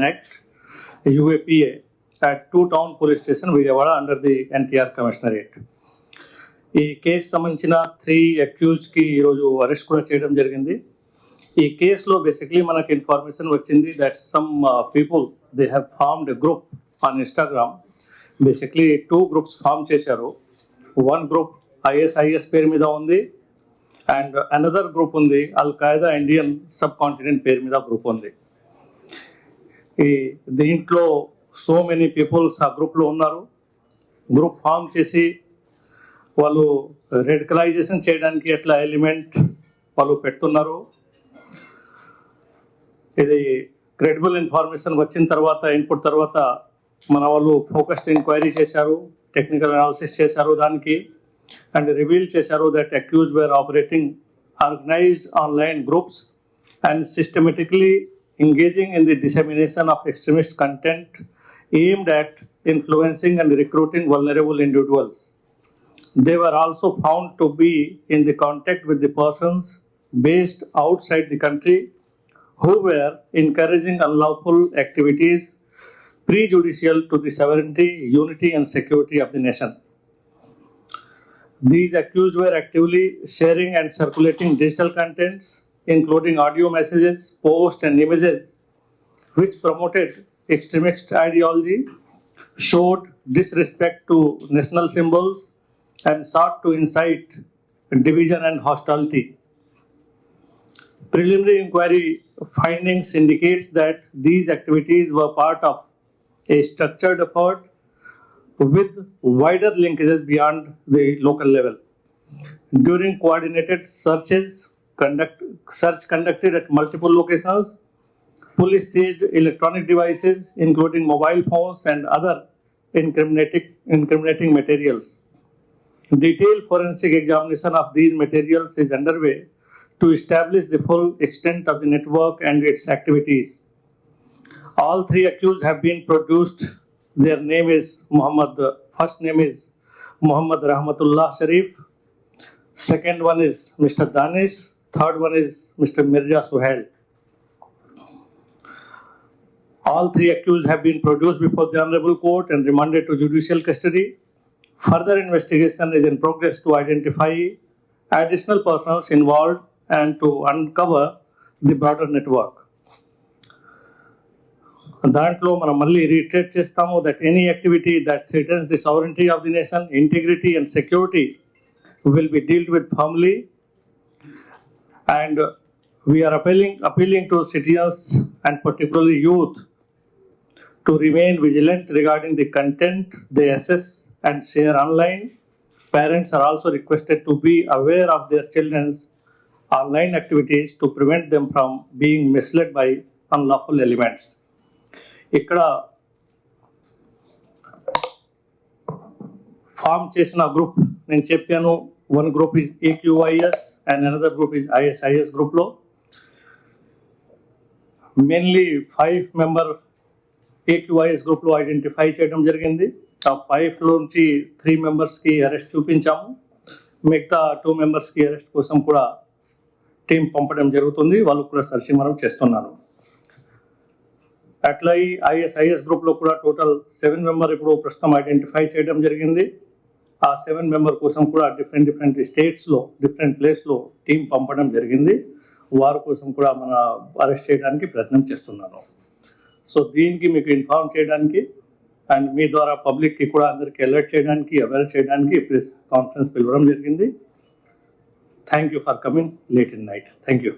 Act, UAPA, at 2 town police station, Vijayawada, under the NTR Commissionerate. ఈ case సంబంధించిన 3 accused కి ఈరోజు arrest కూడా చేయడం జరిగింది. ఈ కేసులో బేసిక్లీ మనకు ఇన్ఫర్మేషన్ వచ్చింది that some people they have formed a group on Instagram. Basically 2 groups form చేశారు. 1 గ్రూప్ ISIS పేరు మీద ఉంది అండ్ అనదర్ గ్రూప్ ఉంది అల్ ఖైదా ఇండియన్ సబ్ కాంటినెంట్ పేరు మీద గ్రూప్ ఉంది. ఈ దీంట్లో సో మెనీ పీపుల్స్ ఆ గ్రూప్లో ఉన్నారు. గ్రూప్ ఫామ్ చేసి వాళ్ళు రెడికలైజేషన్ చేయడానికి ఎట్లా ఎలిమెంట్ వాళ్ళు పెడుతున్నారు. ఇది క్రెడిబుల్ ఇన్ఫర్మేషన్ వచ్చిన తర్వాత ఇన్పుట్ తర్వాత మన వాళ్ళు ఫోకస్డ్ ఎంక్వైరీ చేశారు, టెక్నికల్ అనాలిసిస్ చేశారు దానికి అండ్ రివీల్ చేశారు that accused were operating organised online groups and systematically engaging in the dissemination of extremist content aimed at influencing and recruiting vulnerable individuals. They were also found to be in the contact with the persons based outside the country who were encouraging unlawful activities prejudicial to the sovereignty, unity and security of the nation. These accused were actively sharing and circulating digital contents including audio messages, posts and images which promoted extremist ideology, showed disrespect to national symbols and sought to incite division and hostility. Preliminary inquiry findings indicates that these activities were part of a structured effort with wider linkages beyond the local level. During coordinated search conducted at multiple locations, police seized electronic devices including mobile phones and other incriminating materials. Detailed forensic examination of these materials is underway to establish the full extent of the network and its activities. All 3 accused have been produced. Their name is first name is Muhammad Rahmatullah Sharif, second one is Mr. Danish, third one is Mr. Mirza Suhail. All 3 accused have been produced before the Honorable Court and remanded to judicial custody. Further investigation is in progress to identify additional persons involved and to uncover the broader network. దాంట్లో మనం మళ్ళీ retreat చేస్తాము that any activity that threatens the sovereignty of the nation, integrity and security will be dealt with firmly. And we are appealing to citizens and particularly youth to remain vigilant regarding the content they access and share online. Parents are also requested to be aware of their children's online activities to prevent them from being misled by unlawful elements. ఇక్కడ form చేసిన group నేను చెప్పాను, 1 group is AQIS and another group is ISIS group లో mainly 5 member AQIS group లో identify చేయడం జరిగింది. ఆ 5 నుంచి 3 members కి అరెస్ట్ చూపించాము. మిగతా 2 members కి అరెస్ట్ కోసం కూడా టీం పంపడం జరుగుతుంది. వాళ్ళు కూడా సర్చింగ్ మనం చేస్తున్నాను. అట్లా ఈ ISIS గ్రూప్ లో కూడా టోటల్ 7 member ఇప్పుడు ప్రస్తుతం ఐడెంటిఫై చేయడం జరిగింది. ఆ 7 member కోసం కూడా డిఫరెంట్ స్టేట్స్ లో డిఫరెంట్ ప్లేస్ లో టీం పంపడం జరిగింది. వారి కోసం కూడా మన అరెస్ట్ చేయడానికి ప్రయత్నం చేస్తున్నాను. సో దీనికి మీకు ఇన్ఫార్మ్ చేయడానికి అండ్ మీ ద్వారా పబ్లిక్ కి కూడా అందరికి అలర్ట్ చేయడానికి అవేర్ చేయడానికి ప్రెస్ కాన్ఫరెన్స్ పిలవడం జరిగింది. Thank you for coming late in night. Thank you.